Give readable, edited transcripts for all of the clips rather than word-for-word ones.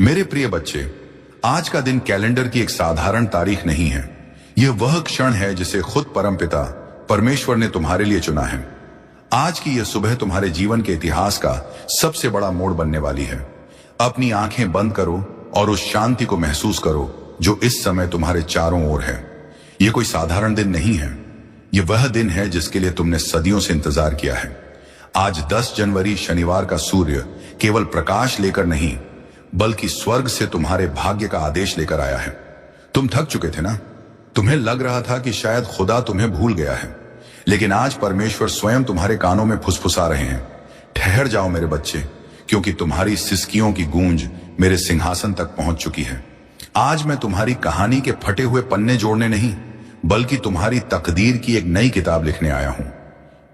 मेरे प्रिय बच्चे, आज का दिन कैलेंडर की एक साधारण तारीख नहीं है। यह वह क्षण है जिसे खुद परमपिता परमेश्वर ने तुम्हारे लिए चुना है। आज की यह सुबह तुम्हारे जीवन के इतिहास का सबसे बड़ा मोड़ बनने वाली है। अपनी आंखें बंद करो और उस शांति को महसूस करो जो इस समय तुम्हारे चारों ओर है। यह कोई साधारण दिन नहीं है। यह वह दिन है जिसके लिए तुमने सदियों से इंतजार किया है। आज 10 जनवरी शनिवार का सूर्य केवल प्रकाश लेकर नहीं बल्कि स्वर्ग से तुम्हारे भाग्य का आदेश लेकर आया है। तुम थक चुके थे ना? तुम्हें लग रहा था कि शायद खुदा तुम्हें भूल गया है, लेकिन आज परमेश्वर स्वयं तुम्हारे कानों में फुसफुसा रहे हैं। ठहर जाओ मेरे बच्चे, क्योंकि तुम्हारी सिसकियों की गूंज मेरे सिंहासन तक पहुंच चुकी है। आज मैं तुम्हारी कहानी के फटे हुए पन्ने जोड़ने नहीं बल्कि तुम्हारी तकदीर की एक नई किताब लिखने आया हूं।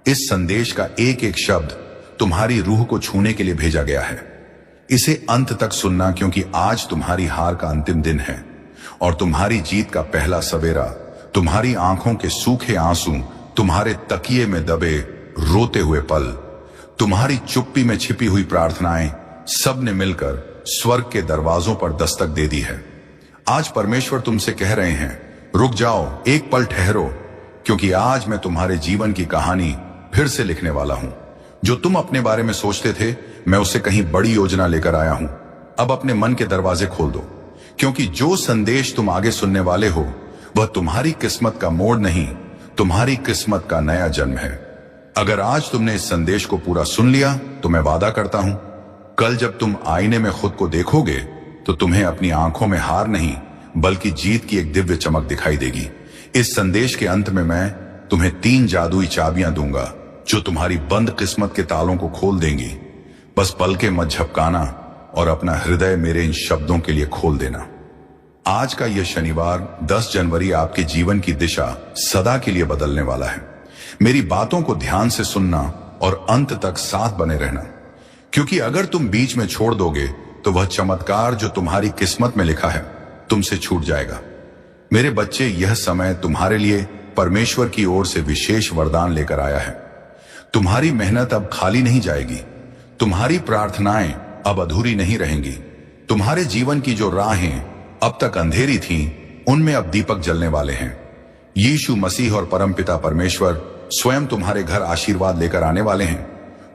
इस संदेश का एक एक शब्द तुम्हारी रूह को छूने के लिए भेजा गया है। इसे अंत तक सुनना, क्योंकि आज तुम्हारी हार का अंतिम दिन है और तुम्हारी जीत का पहला सवेरा। तुम्हारी आंखों के सूखे आंसू, तुम्हारे तकिए में दबे रोते हुए पल, तुम्हारी चुप्पी में छिपी हुई प्रार्थनाएं, सब ने मिलकर स्वर्ग के दरवाजों पर दस्तक दे दी है। आज परमेश्वर तुमसे कह रहे हैं, रुक जाओ, एक पल ठहरो, क्योंकि आज मैं तुम्हारे जीवन की कहानी फिर से लिखने वाला हूं। जो तुम अपने बारे में सोचते थे, मैं उससे कहीं बड़ी योजना लेकर आया हूं। अब अपने मन के दरवाजे खोल दो, क्योंकि जो संदेश तुम आगे सुनने वाले हो वह तुम्हारी किस्मत का मोड़ नहीं, तुम्हारी किस्मत का नया जन्म है। अगर आज तुमने इस संदेश को पूरा सुन लिया तो मैं वादा करता हूं, कल जब तुम आईने में खुद को देखोगे तो तुम्हें अपनी आंखों में हार नहीं बल्कि जीत की एक दिव्य चमक दिखाई देगी। इस संदेश के अंत में मैं तुम्हें 3 जादुई चाबियां दूंगा जो तुम्हारी बंद किस्मत के तालों को खोल देंगी। बस पलके मत झपकाना और अपना हृदय मेरे इन शब्दों के लिए खोल देना। आज का यह शनिवार 10 जनवरी आपके जीवन की दिशा सदा के लिए बदलने वाला है। मेरी बातों को ध्यान से सुनना और अंत तक साथ बने रहना, क्योंकि अगर तुम बीच में छोड़ दोगे तो वह चमत्कार जो तुम्हारी किस्मत में लिखा है तुमसे छूट जाएगा। मेरे बच्चे, यह समय तुम्हारे लिए परमेश्वर की ओर से विशेष वरदान लेकर आया है। तुम्हारी मेहनत अब खाली नहीं जाएगी, तुम्हारी प्रार्थनाएं अब अधूरी नहीं रहेंगी। तुम्हारे जीवन की जो राहें अब तक अंधेरी थीं, उनमें अब दीपक जलने वाले हैं। यीशु मसीह और परमपिता परमेश्वर स्वयं तुम्हारे घर आशीर्वाद लेकर आने वाले हैं।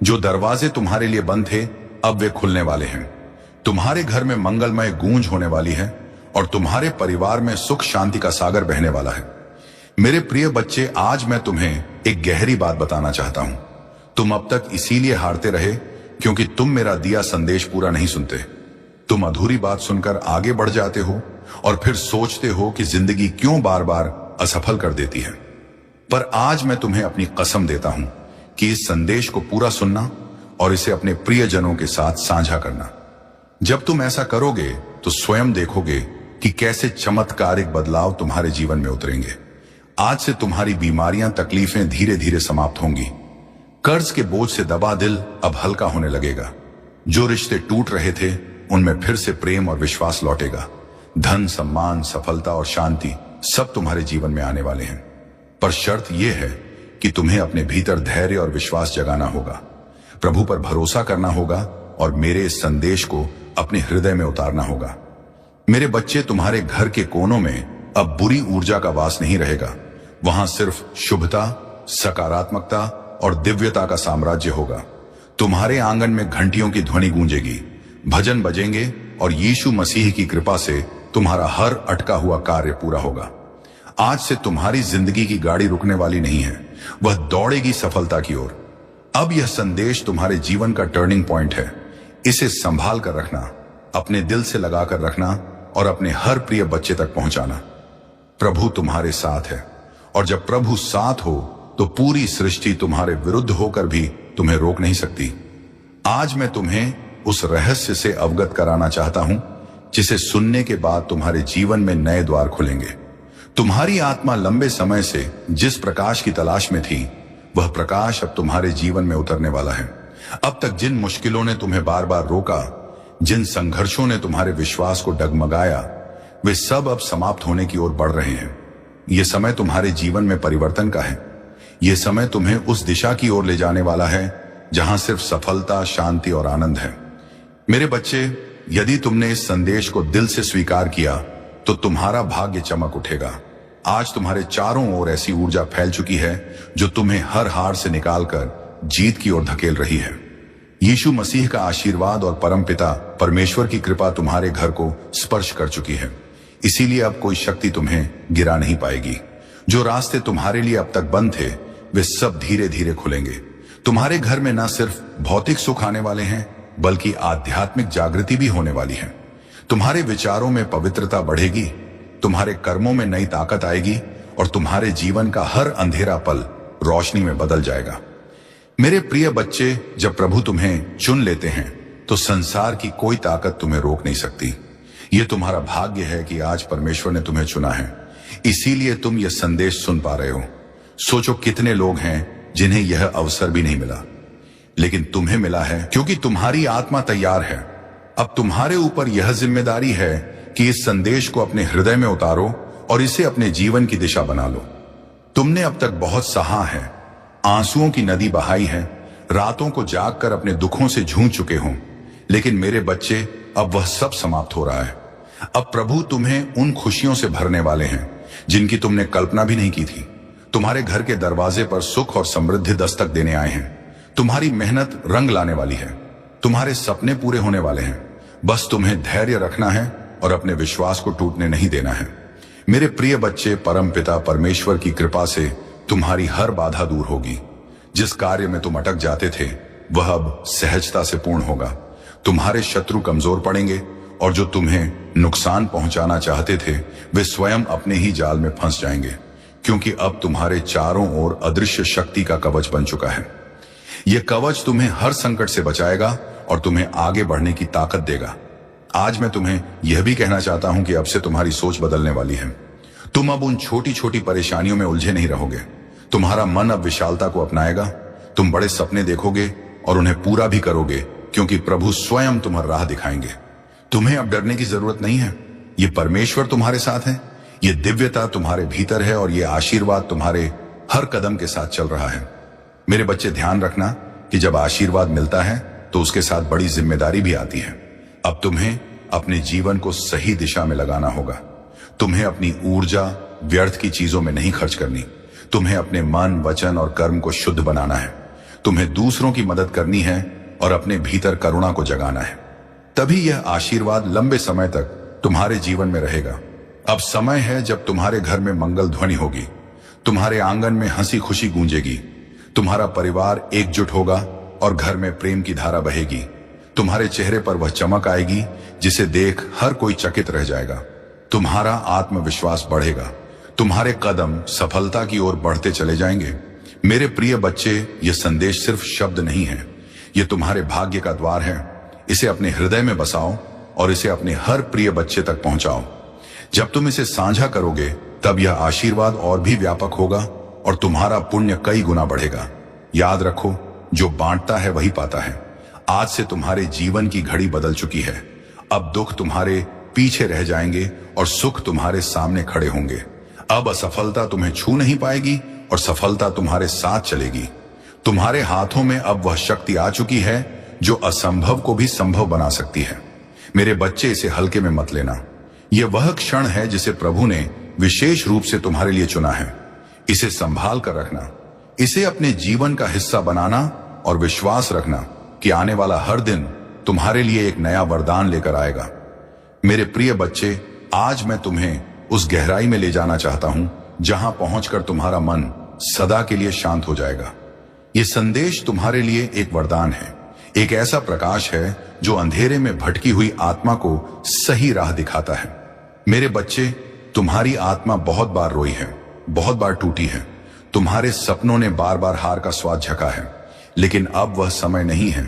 जो दरवाजे तुम्हारे लिए बंद थे, अब वे खुलने वाले हैं। तुम्हारे घर में मंगलमय गूंज होने वाली है और तुम्हारे परिवार में सुख शांति का सागर बहने वाला है। मेरे प्रिय बच्चे, आज मैं तुम्हें एक गहरी बात बताना चाहता हूं। तुम अब तक इसीलिए हारते रहे क्योंकि तुम मेरा दिया संदेश पूरा नहीं सुनते। तुम अधूरी बात सुनकर आगे बढ़ जाते हो और फिर सोचते हो कि जिंदगी क्यों बार बार असफल कर देती है। पर आज मैं तुम्हें अपनी कसम देता हूं कि इस संदेश को पूरा सुनना और इसे अपने प्रियजनों के साथ साझा करना। जब तुम ऐसा करोगे तो स्वयं देखोगे कि कैसे चमत्कारिक बदलाव तुम्हारे जीवन में उतरेंगे। आज से तुम्हारी बीमारियां, तकलीफें धीरे धीरे समाप्त होंगी। कर्ज के बोझ से दबा दिल अब हल्का होने लगेगा। जो रिश्ते टूट रहे थे उनमें फिर से प्रेम और विश्वास लौटेगा। धन, सम्मान, सफलता और शांति सब तुम्हारे जीवन में आने वाले हैं। पर शर्त यह है कि तुम्हें अपने भीतर धैर्य और विश्वास जगाना होगा, प्रभु पर भरोसा करना होगा और मेरे इस संदेश को अपने हृदय में उतारना होगा। मेरे बच्चे, तुम्हारे घर के कोनों में अब बुरी ऊर्जा का वास नहीं रहेगा। वहां सिर्फ शुभता, सकारात्मकता और दिव्यता का साम्राज्य होगा। तुम्हारे आंगन में घंटियों की ध्वनि गूंजेगी, भजन बजेंगे और यीशु मसीह की कृपा से तुम्हारा हर अटका हुआ कार्य पूरा होगा। आज से तुम्हारी जिंदगी की गाड़ी रुकने वाली नहीं है, वह दौड़ेगी सफलता की ओर। अब यह संदेश तुम्हारे जीवन का टर्निंग पॉइंट है। इसे संभाल कर रखना, अपने दिल से लगाकर रखना और अपने हर प्रिय बच्चे तक पहुंचाना। प्रभु तुम्हारे साथ है और जब प्रभु साथ हो तो पूरी सृष्टि तुम्हारे विरुद्ध होकर भी तुम्हें रोक नहीं सकती। आज मैं तुम्हें उस रहस्य से अवगत कराना चाहता हूं जिसे सुनने के बाद तुम्हारे जीवन में नए द्वार खुलेंगे। तुम्हारी आत्मा लंबे समय से जिस प्रकाश की तलाश में थी, वह प्रकाश अब तुम्हारे जीवन में उतरने वाला है। अब तक जिन मुश्किलों ने तुम्हें बार बार रोका, जिन संघर्षों ने तुम्हारे विश्वास को डगमगाया, वे सब अब समाप्त होने की ओर बढ़ रहे हैं। यह समय तुम्हारे जीवन में परिवर्तन का है। यह समय तुम्हें उस दिशा की ओर ले जाने वाला है जहां सिर्फ सफलता, शांति और आनंद है। मेरे बच्चे, यदि तुमने इस संदेश को दिल से स्वीकार किया तो तुम्हारा भाग्य चमक उठेगा। आज तुम्हारे चारों ओर ऐसी ऊर्जा फैल चुकी है जो तुम्हें हर हार से निकालकर जीत की ओर धकेल रही है। यीशु मसीह का आशीर्वाद और परमपिता परमेश्वर की कृपा तुम्हारे घर को स्पर्श कर चुकी है, इसीलिए अब कोई शक्ति तुम्हें गिरा नहीं पाएगी। जो रास्ते तुम्हारे लिए अब तक बंद थे वे सब धीरे धीरे खुलेंगे। तुम्हारे घर में न सिर्फ भौतिक सुख आने वाले हैं बल्कि आध्यात्मिक जागृति भी होने वाली है। तुम्हारे विचारों में पवित्रता बढ़ेगी, तुम्हारे कर्मों में नई ताकत आएगी और तुम्हारे जीवन का हर अंधेरा पल रोशनी में बदल जाएगा। मेरे प्रिय बच्चे, जब प्रभु तुम्हें चुन लेते हैं तो संसार की कोई ताकत तुम्हें रोक नहीं सकती। यह तुम्हारा भाग्य है कि आज परमेश्वर ने तुम्हें चुना है, इसीलिए तुम यह संदेश सुन पा रहे हो। सोचो कितने लोग हैं जिन्हें यह अवसर भी नहीं मिला, लेकिन तुम्हें मिला है क्योंकि तुम्हारी आत्मा तैयार है। अब तुम्हारे ऊपर यह जिम्मेदारी है कि इस संदेश को अपने हृदय में उतारो और इसे अपने जीवन की दिशा बना लो। तुमने अब तक बहुत सहा है, आंसुओं की नदी बहाई है, रातों को जागकर अपने दुखों से जूझ चुके हो, लेकिन मेरे बच्चे अब वह सब समाप्त हो रहा है। अब प्रभु तुम्हें उन खुशियों से भरने वाले हैं जिनकी तुमने कल्पना भी नहीं की थी। तुम्हारे घर के दरवाजे पर सुख और समृद्धि दस्तक देने आए हैं। तुम्हारी मेहनत रंग लाने वाली है, तुम्हारे सपने पूरे होने वाले हैं। बस तुम्हें धैर्य रखना है और अपने विश्वास को टूटने नहीं देना है। मेरे प्रिय बच्चे, परमपिता परमेश्वर की कृपा से तुम्हारी हर बाधा दूर होगी। जिस कार्य में तुम अटक जाते थे वह अब सहजता से पूर्ण होगा। तुम्हारे शत्रु कमजोर पड़ेंगे और जो तुम्हें नुकसान पहुंचाना चाहते थे वे स्वयं अपने ही जाल में फंस जाएंगे, क्योंकि अब तुम्हारे चारों ओर अदृश्य शक्ति का कवच बन चुका है। यह कवच तुम्हें हर संकट से बचाएगा और तुम्हें आगे बढ़ने की ताकत देगा। आज मैं तुम्हें यह भी कहना चाहता हूं कि अब से तुम्हारी सोच बदलने वाली है। तुम अब उन छोटी छोटी परेशानियों में उलझे नहीं रहोगे। तुम्हारा मन अब विशालता को अपनाएगा। तुम बड़े सपने देखोगे और उन्हें पूरा भी करोगे, क्योंकि प्रभु स्वयं तुम्हारी राह दिखाएंगे। तुम्हें अब डरने की जरूरत नहीं है। ये परमेश्वर तुम्हारे साथ है, ये दिव्यता तुम्हारे भीतर है और ये आशीर्वाद तुम्हारे हर कदम के साथ चल रहा है। मेरे बच्चे, ध्यान रखना कि जब आशीर्वाद मिलता है तो उसके साथ बड़ी जिम्मेदारी भी आती है। अब तुम्हें अपने जीवन को सही दिशा में लगाना होगा। तुम्हें अपनी ऊर्जा व्यर्थ की चीजों में नहीं खर्च करनी। तुम्हें अपने मन, वचन और कर्म को शुद्ध बनाना है। तुम्हें दूसरों की मदद करनी है और अपने भीतर करुणा को जगाना है। तभी यह आशीर्वाद लंबे समय तक तुम्हारे जीवन में रहेगा। अब समय है जब तुम्हारे घर में मंगल ध्वनि होगी, तुम्हारे आंगन में हंसी खुशी गूंजेगी, तुम्हारा परिवार एकजुट होगा और घर में प्रेम की धारा बहेगी। तुम्हारे चेहरे पर वह चमक आएगी जिसे देख हर कोई चकित रह जाएगा। तुम्हारा आत्मविश्वास बढ़ेगा, तुम्हारे कदम सफलता की ओर बढ़ते चले जाएंगे। मेरे प्रिय बच्चे, यह संदेश सिर्फ शब्द नहीं है, यह तुम्हारे भाग्य का द्वार है। इसे अपने हृदय में बसाओ और इसे अपने हर प्रिय बच्चे तक पहुंचाओ। जब तुम इसे साझा करोगे तब यह आशीर्वाद और भी व्यापक होगा और तुम्हारा पुण्य कई गुना बढ़ेगा। याद रखो, जो बांटता है वही पाता है। आज से तुम्हारे जीवन की घड़ी बदल चुकी है। अब दुख तुम्हारे पीछे रह जाएंगे और सुख तुम्हारे सामने खड़े होंगे। अब असफलता तुम्हें छू नहीं पाएगी और सफलता तुम्हारे साथ चलेगी। तुम्हारे हाथों में अब वह शक्ति आ चुकी है जो असंभव को भी संभव बना सकती है। मेरे बच्चे, इसे हल्के में मत लेना। यह वह क्षण है जिसे प्रभु ने विशेष रूप से तुम्हारे लिए चुना है। इसे संभाल कर रखना, इसे अपने जीवन का हिस्सा बनाना और विश्वास रखना कि आने वाला हर दिन तुम्हारे लिए एक नया वरदान लेकर आएगा। मेरे प्रिय बच्चे, आज मैं तुम्हें उस गहराई में ले जाना चाहता हूं जहां पहुंचकर तुम्हारा मन सदा के लिए शांत हो जाएगा। यह संदेश तुम्हारे लिए एक वरदान है, एक ऐसा प्रकाश है जो अंधेरे में भटकी हुई आत्मा को सही राह दिखाता है। मेरे बच्चे, तुम्हारी आत्मा बहुत बार रोई है, बहुत बार टूटी है। तुम्हारे सपनों ने बार बार हार का स्वाद झका है, लेकिन अब वह समय नहीं है।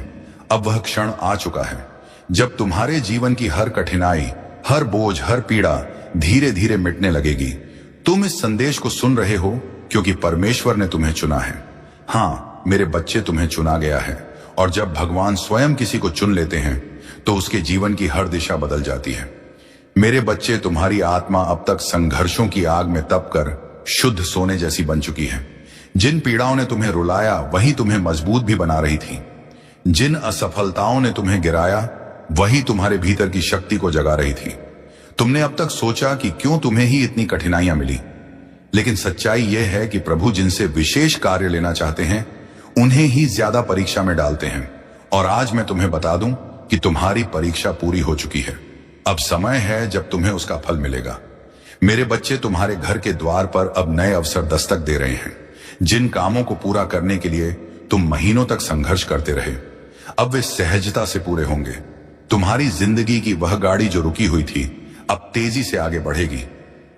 अब वह क्षण आ चुका है जब तुम्हारे जीवन की हर कठिनाई, हर बोझ, हर पीड़ा धीरे धीरे मिटने लगेगी। तुम इस संदेश को सुन रहे हो क्योंकि परमेश्वर ने तुम्हें चुना है। हाँ मेरे बच्चे, तुम्हें चुना गया है और जब भगवान स्वयं किसी को चुन लेते हैं तो उसके जीवन की हर दिशा बदल जाती है। मेरे बच्चे, तुम्हारी आत्मा अब तक संघर्षों की आग में तपकर शुद्ध सोने जैसी बन चुकी है। जिन पीड़ाओं ने तुम्हें रुलाया वही तुम्हें मजबूत भी बना रही थी। जिन असफलताओं ने तुम्हें गिराया वही तुम्हारे भीतर की शक्ति को जगा रही थी। तुमने अब तक सोचा कि क्यों तुम्हें ही इतनी कठिनाइयां मिली, लेकिन सच्चाई यह है कि प्रभु जिनसे विशेष कार्य लेना चाहते हैं उन्हें ही ज्यादा परीक्षा में डालते हैं। और आज मैं तुम्हें बता दूं कि तुम्हारी परीक्षा पूरी हो चुकी है। अब समय है जब तुम्हें उसका फल मिलेगा। मेरे बच्चे, तुम्हारे घर के द्वार पर अब नए अवसर दस्तक दे रहे हैं। जिन कामों को पूरा करने के लिए तुम महीनों तक संघर्ष करते रहे, अब वे सहजता से पूरे होंगे। तुम्हारी जिंदगी की वह गाड़ी जो रुकी हुई थी अब तेजी से आगे बढ़ेगी।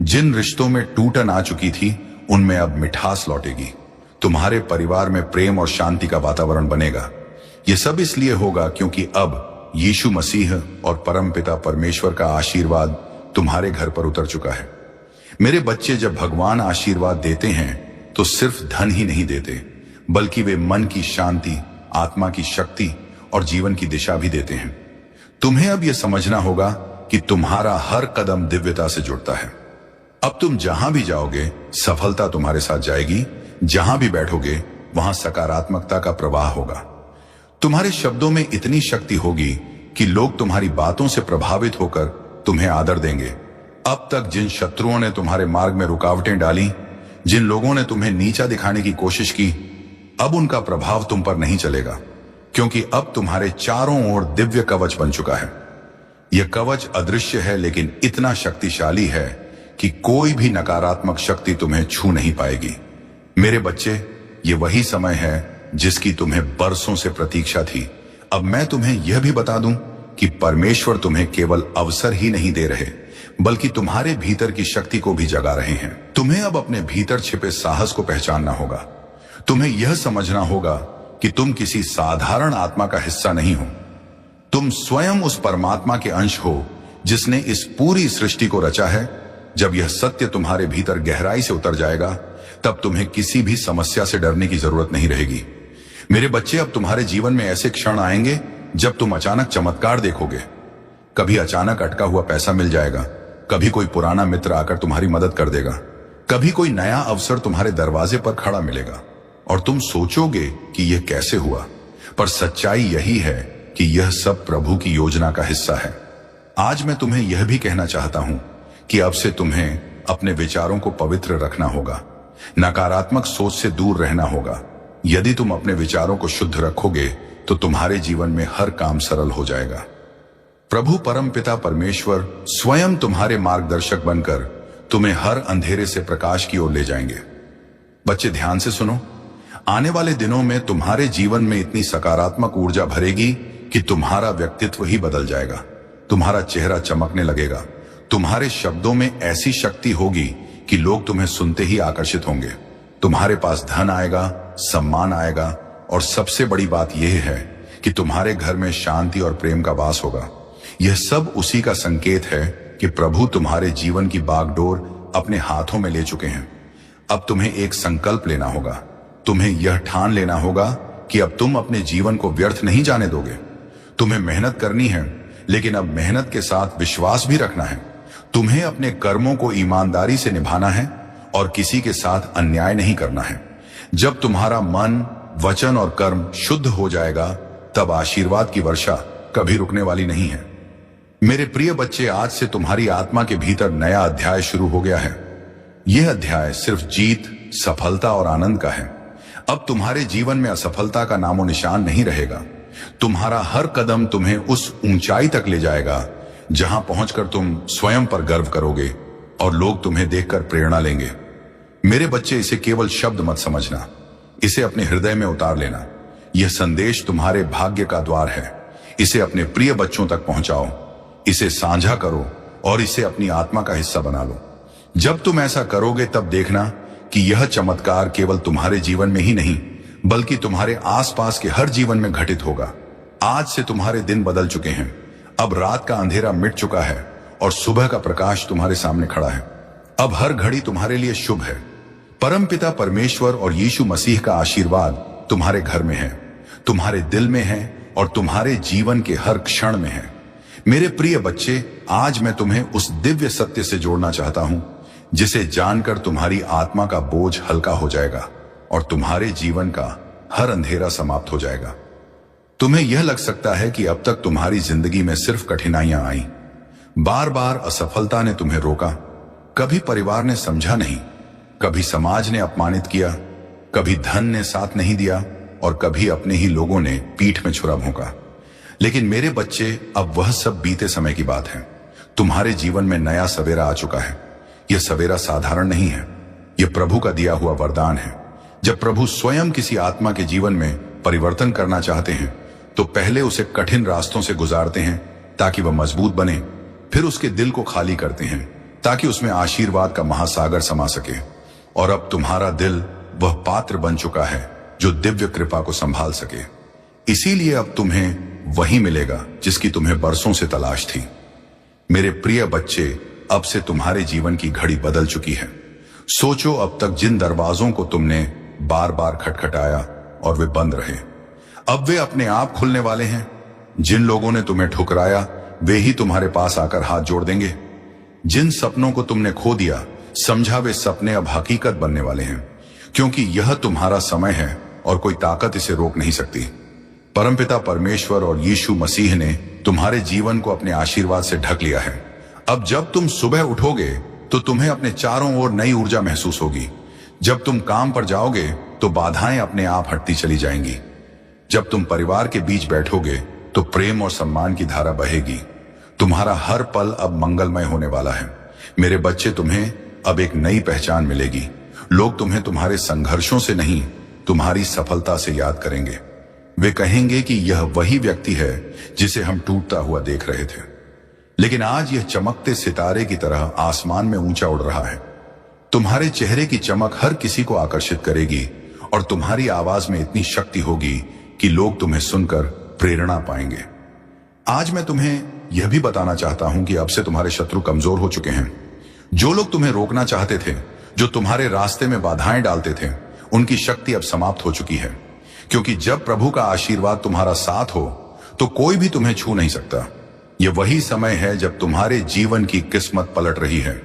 जिन रिश्तों में टूटन आ चुकी थी उनमें अब मिठास लौटेगी। तुम्हारे परिवार में प्रेम और शांति का वातावरण बनेगा। यह सब इसलिए होगा क्योंकि अब यीशु मसीह और परमपिता परमेश्वर का आशीर्वाद तुम्हारे घर पर उतर चुका है। मेरे बच्चे, जब भगवान आशीर्वाद देते हैं तो सिर्फ धन ही नहीं देते, बल्कि वे मन की शांति, आत्मा की शक्ति और जीवन की दिशा भी देते हैं। तुम्हें अब यह समझना होगा कि तुम्हारा हर कदम दिव्यता से जुड़ता है। अब तुम जहां भी जाओगे सफलता तुम्हारे साथ जाएगी। जहां भी बैठोगे वहां सकारात्मकता का प्रवाह होगा। तुम्हारे शब्दों में इतनी शक्ति होगी कि लोग तुम्हारी बातों से प्रभावित होकर तुम्हें आदर देंगे। अब तक जिन शत्रुओं ने तुम्हारे मार्ग में रुकावटें डाली, जिन लोगों ने तुम्हें नीचा दिखाने की कोशिश की, अब उनका प्रभाव तुम पर नहीं चलेगा, क्योंकि अब तुम्हारे चारों ओर दिव्य कवच बन चुका है। यह कवच अदृश्य है लेकिन इतना शक्तिशाली है कि कोई भी नकारात्मक शक्ति तुम्हें छू नहीं पाएगी। मेरे बच्चे, ये वही समय है जिसकी तुम्हें बरसों से प्रतीक्षा थी। अब मैं तुम्हें यह भी बता दूं कि परमेश्वर तुम्हें केवल अवसर ही नहीं दे रहे, बल्कि तुम्हारे भीतर की शक्ति को भी जगा रहे हैं। तुम्हें अब अपने भीतर छिपे साहस को पहचानना होगा। तुम्हें यह समझना होगा कि तुम किसी साधारण आत्मा का हिस्सा नहीं हो। तुम स्वयं उस परमात्मा के अंश हो जिसने इस पूरी सृष्टि को रचा है। जब यह सत्य तुम्हारे भीतर गहराई से उतर जाएगा, तब तुम्हें किसी भी समस्या से डरने की जरूरत नहीं रहेगी। मेरे बच्चे, अब तुम्हारे जीवन में ऐसे क्षण आएंगे जब तुम अचानक चमत्कार देखोगे। कभी अचानक अटका हुआ पैसा मिल जाएगा, कभी कोई पुराना मित्र आकर तुम्हारी मदद कर देगा, कभी कोई नया अवसर तुम्हारे दरवाजे पर खड़ा मिलेगा और तुम सोचोगे कि यह कैसे हुआ। पर सच्चाई यही है कि यह सब प्रभु की योजना का हिस्सा है। आज मैं तुम्हें यह भी कहना चाहता हूं कि अब से तुम्हें अपने विचारों को पवित्र रखना होगा, नकारात्मक सोच से दूर रहना होगा। यदि तुम अपने विचारों को शुद्ध रखोगे तो तुम्हारे जीवन में हर काम सरल हो जाएगा। प्रभु परमपिता परमेश्वर स्वयं तुम्हारे मार्गदर्शक बनकर तुम्हें हर अंधेरे से प्रकाश की ओर ले जाएंगे। बच्चे, ध्यान से सुनो। आने वाले दिनों में तुम्हारे जीवन में इतनी सकारात्मक ऊर्जा भरेगी कि तुम्हारा व्यक्तित्व ही बदल जाएगा। तुम्हारा चेहरा चमकने लगेगा। तुम्हारे शब्दों में ऐसी शक्ति होगी कि लोग तुम्हें सुनते ही आकर्षित होंगे। तुम्हारे पास धन आएगा, सम्मान आएगा और सबसे बड़ी बात यह है कि तुम्हारे घर में शांति और प्रेम का वास होगा। यह सब उसी का संकेत है कि प्रभु तुम्हारे जीवन की बागडोर अपने हाथों में ले चुके हैं। अब तुम्हें एक संकल्प लेना होगा। तुम्हें यह ठान लेना होगा कि अब तुम अपने जीवन को व्यर्थ नहीं जाने दोगे। तुम्हें मेहनत करनी है, लेकिन अब मेहनत के साथ विश्वास भी रखना है। तुम्हें अपने कर्मों को ईमानदारी से निभाना है और किसी के साथ अन्याय नहीं करना है। जब तुम्हारा मन, वचन और कर्म शुद्ध हो जाएगा, तब आशीर्वाद की वर्षा कभी रुकने वाली नहीं है। मेरे प्रिय बच्चे, आज से तुम्हारी आत्मा के भीतर नया अध्याय शुरू हो गया है। यह अध्याय सिर्फ जीत, सफलता और आनंद का है। अब तुम्हारे जीवन में असफलता का नामो निशान नहीं रहेगा। तुम्हारा हर कदम तुम्हें उस ऊंचाई तक ले जाएगा जहां पहुंचकर तुम स्वयं पर गर्व करोगे और लोग तुम्हें देखकर प्रेरणा लेंगे। मेरे बच्चे, इसे केवल शब्द मत समझना, इसे अपने हृदय में उतार लेना। यह संदेश तुम्हारे भाग्य का द्वार है। इसे अपने प्रिय बच्चों तक पहुंचाओ, इसे साझा करो और इसे अपनी आत्मा का हिस्सा बना लो। जब तुम ऐसा करोगे तब देखना कि यह चमत्कार केवल तुम्हारे जीवन में ही नहीं, बल्कि तुम्हारे आसपास के हर जीवन में घटित होगा। आज से तुम्हारे दिन बदल चुके हैं। अब रात का अंधेरा मिट चुका है और सुबह का प्रकाश तुम्हारे सामने खड़ा है। अब हर घड़ी तुम्हारे लिए शुभ है। परमपिता परमेश्वर और यीशु मसीह का आशीर्वाद तुम्हारे घर में है, तुम्हारे दिल में है और तुम्हारे जीवन के हर क्षण में है। मेरे प्रिय बच्चे, आज मैं तुम्हें उस दिव्य सत्य से जोड़ना चाहता हूं जिसे जानकर तुम्हारी आत्मा का बोझ हल्का हो जाएगा और तुम्हारे जीवन का हर अंधेरा समाप्त हो जाएगा। तुम्हें यह लग सकता है कि अब तक तुम्हारी जिंदगी में सिर्फ कठिनाइयां आई, बार बार असफलता ने तुम्हें रोका, कभी परिवार ने समझा नहीं, कभी समाज ने अपमानित किया, कभी धन ने साथ नहीं दिया और कभी अपने ही लोगों ने पीठ में छुरा भोंका। लेकिन मेरे बच्चे, अब वह सब बीते समय की बात है। तुम्हारे जीवन में नया सवेरा आ चुका है। यह सवेरा साधारण नहीं है, यह प्रभु का दिया हुआ वरदान है। जब प्रभु स्वयं किसी आत्मा के जीवन में परिवर्तन करना चाहते हैं तो पहले उसे कठिन रास्तों से गुजारते हैं ताकि वह मजबूत बने, फिर उसके दिल को खाली करते हैं ताकि उसमें आशीर्वाद का महासागर समा सके। और अब तुम्हारा दिल वह पात्र बन चुका है जो दिव्य कृपा को संभाल सके। इसीलिए अब तुम्हें वही मिलेगा जिसकी तुम्हें बरसों से तलाश थी। मेरे प्रिय बच्चे, अब से तुम्हारे जीवन की घड़ी बदल चुकी है। सोचो, अब तक जिन दरवाजों को तुमने बार बार खटखटाया और वे बंद रहे, अब वे अपने आप खुलने वाले हैं। जिन लोगों ने तुम्हें ठुकराया वे ही तुम्हारे पास आकर हाथ जोड़ देंगे। जिन सपनों को तुमने खो दिया, समझा वे सपने अब हकीकत बनने वाले हैं, क्योंकि यह तुम्हारा समय है और कोई ताकत इसे रोक नहीं सकती। परमपिता परमेश्वर और यीशु मसीह ने तुम्हारे जीवन को अपने आशीर्वाद से ढक लिया है। अब जब तुम सुबह उठोगे तो तुम्हें अपने चारों ओर नई ऊर्जा महसूस होगी। जब तुम काम पर जाओगे तो बाधाएं अपने आप हटती चली जाएंगी। जब तुम परिवार के बीच बैठोगे तो प्रेम और सम्मान की धारा बहेगी। तुम्हारा हर पल अब मंगलमय होने वाला है। मेरे बच्चे, तुम्हें अब एक नई पहचान मिलेगी। लोग तुम्हें तुम्हारे संघर्षों से नहीं, तुम्हारी सफलता से याद करेंगे। वे कहेंगे कि यह वही व्यक्ति है जिसे हम टूटता हुआ देख रहे थे, लेकिन आज यह चमकते सितारे की तरह आसमान में ऊंचा उड़ रहा है। तुम्हारे चेहरे की चमक हर किसी को आकर्षित करेगी और तुम्हारी आवाज में इतनी शक्ति होगी कि लोग तुम्हें सुनकर प्रेरणा पाएंगे। आज मैं तुम्हें यह भी बताना चाहता हूं कि अब से तुम्हारे शत्रु कमजोर हो चुके हैं। जो लोग तुम्हें रोकना चाहते थे, जो तुम्हारे रास्ते में बाधाएं डालते थे, उनकी शक्ति अब समाप्त हो चुकी है। क्योंकि जब प्रभु का आशीर्वाद तुम्हारा साथ हो तो कोई भी तुम्हें छू नहीं सकता। यह वही समय है जब तुम्हारे जीवन की किस्मत पलट रही है।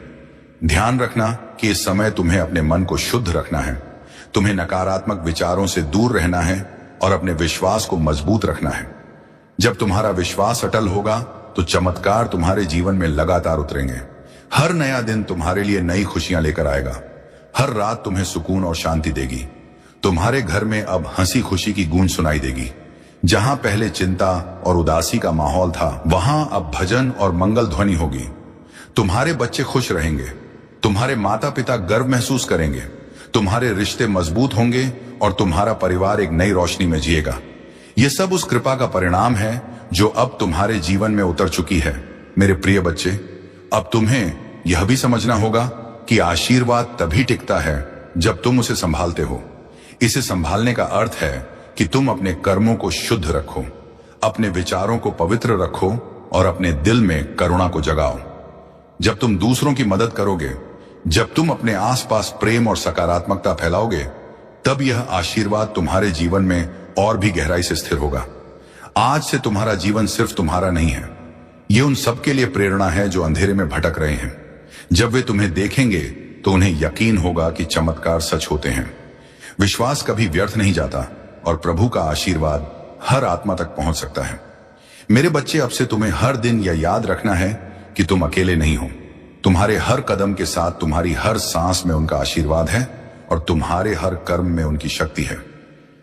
ध्यान रखना कि इस समय तुम्हें अपने मन को शुद्ध रखना है, तुम्हें नकारात्मक विचारों से दूर रहना है और अपने विश्वास को मजबूत रखना है। जब तुम्हारा विश्वास अटल होगा तो चमत्कार तुम्हारे जीवन में लगातार उतरेंगे। हर नया दिन तुम्हारे लिए नई खुशियां लेकर आएगा। हर रात तुम्हें सुकून और शांति देगी। तुम्हारे घर में अब हंसी खुशी की गूंज सुनाई देगी। जहां पहले चिंता और उदासी का माहौल था, वहां अब भजन और मंगल ध्वनि होगी। तुम्हारे बच्चे खुश रहेंगे, तुम्हारे माता पिता गर्व महसूस करेंगे, तुम्हारे रिश्ते मजबूत होंगे और तुम्हारा परिवार एक नई रोशनी में जिएगा। यह सब उस कृपा का परिणाम है जो अब तुम्हारे जीवन में उतर चुकी है। मेरे प्रिय बच्चे, अब तुम्हें यह भी समझना होगा कि आशीर्वाद तभी टिकता है जब तुम उसे संभालते हो। इसे संभालने का अर्थ है कि तुम अपने कर्मों को शुद्ध रखो, अपने विचारों को पवित्र रखो और अपने दिल में करुणा को जगाओ। जब तुम दूसरों की मदद करोगे, जब तुम अपने आसपास प्रेम और सकारात्मकता फैलाओगे, तब यह आशीर्वाद तुम्हारे जीवन में और भी गहराई से स्थिर होगा। आज से तुम्हारा जीवन सिर्फ तुम्हारा नहीं है, यह उन सबके लिए प्रेरणा है जो अंधेरे में भटक रहे हैं। जब वे तुम्हें देखेंगे तो उन्हें यकीन होगा कि चमत्कार सच होते हैं। विश्वास कभी व्यर्थ नहीं जाता और प्रभु का आशीर्वाद हर आत्मा तक पहुंच सकता है। मेरे बच्चे, अब से तुम्हें हर दिन यह याद रखना है कि तुम अकेले नहीं हो। तुम्हारे हर कदम के साथ, तुम्हारी हर सांस में उनका आशीर्वाद है और तुम्हारे हर कर्म में उनकी शक्ति है।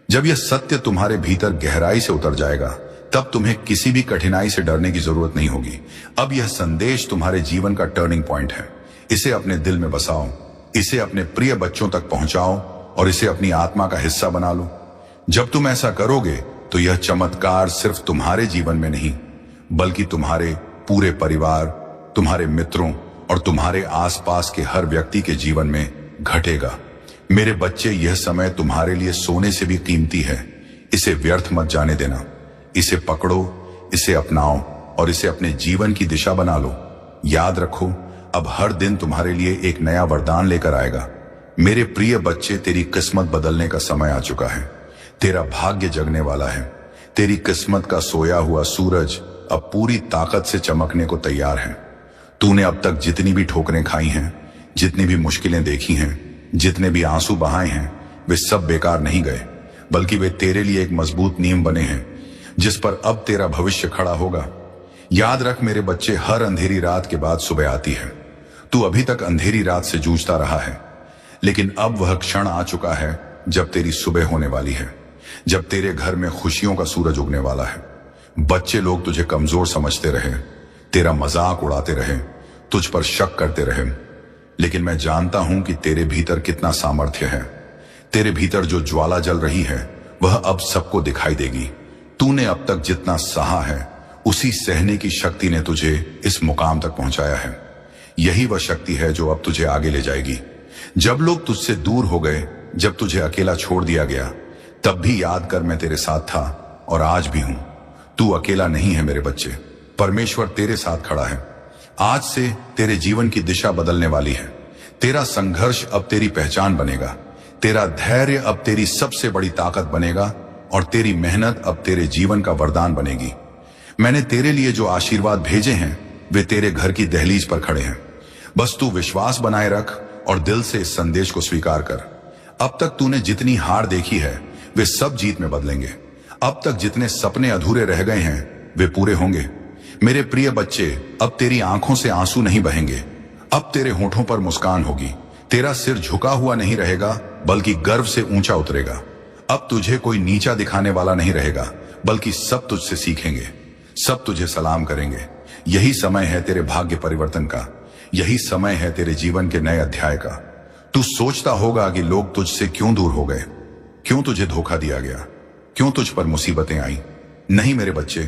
जब यह सत्य तुम्हारे भीतर गहराई से उतर जाएगा, तब तुम्हें किसी भी कठिनाई से डरने की जरूरत नहीं होगी। अब यह संदेश तुम्हारे जीवन का टर्निंग पॉइंट है। इसे अपने दिल में बसाओ, इसे अपने प्रिय बच्चों तक पहुंचाओ और इसे अपनी आत्मा का हिस्सा बना लो। जब तुम ऐसा करोगे तो यह चमत्कार सिर्फ तुम्हारे जीवन में नहीं, बल्कि तुम्हारे पूरे परिवार, तुम्हारे मित्रों और तुम्हारे आसपास के हर व्यक्ति के जीवन में घटेगा। मेरे बच्चे, यह समय तुम्हारे लिए सोने से भी कीमती है। इसे व्यर्थ मत जाने देना। इसे पकड़ो, इसे अपनाओ और इसे अपने जीवन की दिशा बना लो। याद रखो, अब हर दिन तुम्हारे लिए एक नया वरदान लेकर आएगा। मेरे प्रिय बच्चे, तेरी किस्मत बदलने का समय आ चुका है। तेरा भाग्य जगने वाला है। तेरी किस्मत का सोया हुआ सूरज अब पूरी ताकत से चमकने को तैयार है। तूने अब तक जितनी भी ठोकरें खाई हैं, जितनी भी मुश्किलें देखी हैं, जितने भी आंसू बहाए हैं, वे सब बेकार नहीं गए, बल्कि वे तेरे लिए एक मजबूत नींव बने हैं। जिस पर अब तेरा भविष्य खड़ा होगा। याद रख मेरे बच्चे, हर अंधेरी रात के बाद सुबह आती है। तू अभी तक अंधेरी रात से जूझता रहा है, लेकिन अब वह क्षण आ चुका है जब तेरी सुबह होने वाली है, जब तेरे घर में खुशियों का सूरज उगने वाला है। बच्चे लोग तुझे कमजोर समझते रहे, तेरा मजाक उड़ाते रहे, तुझ पर शक करते रहे, लेकिन मैं जानता हूं कि तेरे भीतर कितना सामर्थ्य है। तेरे भीतर जो ज्वाला जल रही है वह अब सबको दिखाई देगी। तूने अब तक जितना सहा है उसी सहने की शक्ति ने तुझे इस मुकाम तक पहुंचाया है। यही वह शक्ति है जो अब तुझे आगे ले जाएगी। जब लोग तुझसे दूर हो गए, जब तुझे अकेला छोड़ दिया गया, तब भी याद कर मैं तेरे साथ था और आज भी हूं। तू अकेला नहीं है मेरे बच्चे, परमेश्वर तेरे साथ खड़ा है। आज से तेरे जीवन की दिशा बदलने वाली है। तेरा संघर्ष अब तेरी पहचान बनेगा, तेरा धैर्य अब तेरी सबसे बड़ी ताकत बनेगा और तेरी मेहनत अब तेरे जीवन का वरदान बनेगी। मैंने तेरे लिए जो आशीर्वाद भेजे हैं वे तेरे घर की दहलीज पर खड़े हैं। बस तू विश्वास बनाए रख और दिल से इस संदेश को स्वीकार कर। अब तक तूने जितनी हार देखी है वे सब जीत में बदलेंगे। अब तक जितने सपने अधूरे रह गए हैं वे पूरे होंगे। मेरे प्रिय बच्चे, अब तेरी आंखों से आंसू नहीं बहेंगे, अब तेरे होठों पर मुस्कान होगी। तेरा सिर झुका हुआ नहीं रहेगा बल्कि गर्व से ऊंचा उतरेगा। अब तुझे कोई नीचा दिखाने वाला नहीं रहेगा बल्कि सब तुझसे सीखेंगे, सब तुझे सलाम करेंगे। यही समय है तेरे भाग्य परिवर्तन का, यही समय है तेरे जीवन के नए अध्याय का। तू सोचता होगा कि लोग तुझसे क्यों दूर हो गए, क्यों तुझे धोखा दिया गया, क्यों तुझ पर मुसीबतें आई। नहीं मेरे बच्चे,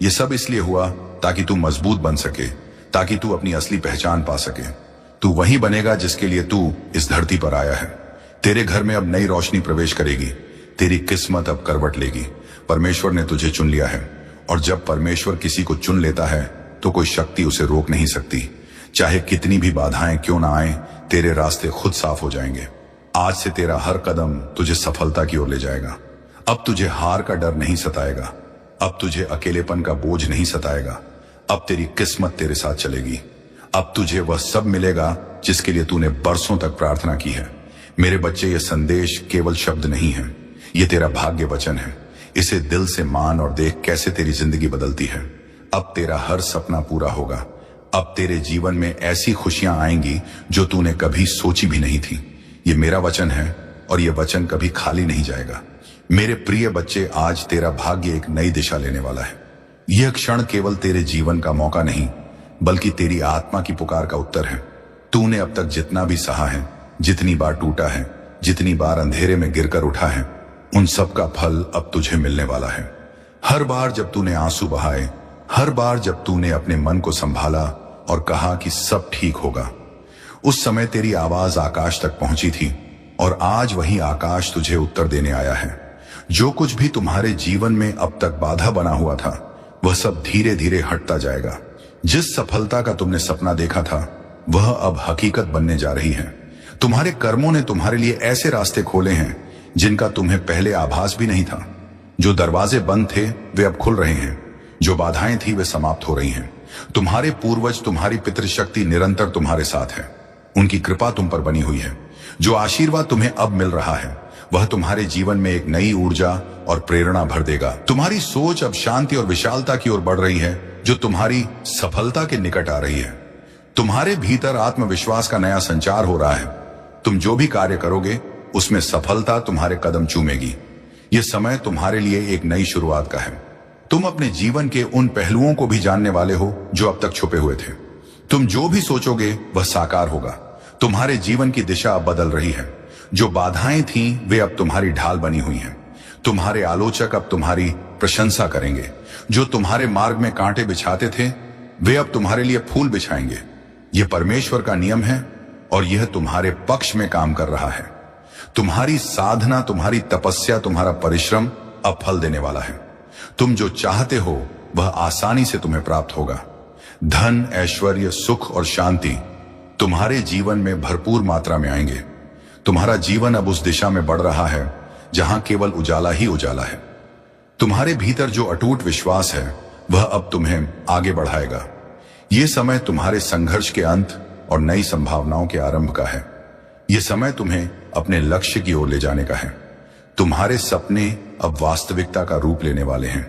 ये सब इसलिए हुआ ताकि तू मजबूत बन सके, ताकि तू अपनी असली पहचान पा सके। तू वही बनेगा जिसके लिए तू इस धरती पर आया है। तेरे घर में अब नई रोशनी प्रवेश करेगी, तेरी किस्मत अब करवट लेगी। परमेश्वर ने तुझे चुन लिया है और जब परमेश्वर किसी को चुन लेता है तो कोई शक्ति उसे रोक नहीं सकती। चाहे कितनी भी बाधाएं क्यों ना आए, तेरे रास्ते खुद साफ हो जाएंगे। आज से तेरा हर कदम तुझे सफलता की ओर ले जाएगा। अब तुझे हार का डर नहीं सताएगा, अब तुझे अकेलेपन का बोझ नहीं सताएगा। अब तेरी किस्मत तेरे साथ चलेगी। अब तुझे वह सब मिलेगा जिसके लिए तूने बरसों तक प्रार्थना की है। मेरे बच्चे, ये संदेश केवल शब्द नहीं है, ये तेरा भाग्य वचन है। इसे दिल से मान और देख कैसे तेरी जिंदगी बदलती है। अब तेरा हर सपना पूरा होगा। अब तेरे जीवन में ऐसी खुशियां आएंगी जो तूने कभी सोची भी नहीं थी। ये मेरा वचन है और ये वचन कभी खाली नहीं जाएगा। मेरे प्रिय बच्चे, आज तेरा भाग्य एक नई दिशा लेने वाला है। यह क्षण केवल तेरे जीवन का मौका नहीं बल्कि तेरी आत्मा की पुकार का उत्तर है। तूने अब तक जितना भी सहा है, जितनी बार टूटा है, जितनी बार अंधेरे में गिरकर उठा है, उन सब का फल अब तुझे मिलने वाला है। हर बार जब तूने आंसू बहाए, हर बार जब तूने अपने मन को संभाला और कहा कि सब ठीक होगा, उस समय तेरी आवाज आकाश तक पहुंची थी और आज वही आकाश तुझे उत्तर देने आया है। जो कुछ भी तुम्हारे जीवन में अब तक बाधा बना हुआ था वह सब धीरे धीरे हटता जाएगा। जिस सफलता का तुमने सपना देखा था वह अब हकीकत बनने जा रही है। तुम्हारे कर्मों ने तुम्हारे लिए ऐसे रास्ते खोले हैं जिनका तुम्हें पहले आभास भी नहीं था। जो दरवाजे बंद थे वे अब खुल रहे हैं, जो बाधाएं थी वे समाप्त हो रही हैं। तुम्हारे पूर्वज, तुम्हारी पितृशक्ति निरंतर तुम्हारे साथ है, उनकी कृपा तुम पर बनी हुई है। जो आशीर्वाद तुम्हें अब मिल रहा है वह तुम्हारे जीवन में एक नई ऊर्जा और प्रेरणा भर देगा। तुम्हारी सोच अब शांति और विशालता की ओर बढ़ रही है जो तुम्हारी सफलता के निकट आ रही है। तुम्हारे भीतर आत्मविश्वास का नया संचार हो रहा है। तुम जो भी कार्य करोगे उसमें सफलता तुम्हारे कदम चूमेगी। यह समय तुम्हारे लिए एक नई शुरुआत का है। तुम अपने जीवन के उन पहलुओं को भी जानने वाले हो जो अब तक छुपे हुए थे। तुम जो भी सोचोगे वह साकार होगा। तुम्हारे जीवन की दिशा अब बदल रही है। जो बाधाएं थीं वे अब तुम्हारी ढाल बनी हुई हैं। तुम्हारे आलोचक अब तुम्हारी प्रशंसा करेंगे। जो तुम्हारे मार्ग में कांटे बिछाते थे वे अब तुम्हारे लिए फूल बिछाएंगे। यह परमेश्वर का नियम है और यह तुम्हारे पक्ष में काम कर रहा है। तुम्हारी साधना, तुम्हारी तपस्या, तुम्हारा परिश्रम अब फल देने वाला है। तुम जो चाहते हो वह आसानी से तुम्हें प्राप्त होगा। धन, ऐश्वर्य, सुख और शांति तुम्हारे जीवन में भरपूर मात्रा में आएंगे। तुम्हारा जीवन अब उस दिशा में बढ़ रहा है जहां केवल उजाला ही उजाला है। तुम्हारे भीतर जो अटूट विश्वास है वह अब तुम्हें आगे बढ़ाएगा। यह समय तुम्हारे संघर्ष के अंत और नई संभावनाओं के आरंभ का है। यह समय तुम्हें अपने लक्ष्य की ओर ले जाने का है। तुम्हारे सपने अब वास्तविकता का रूप लेने वाले हैं।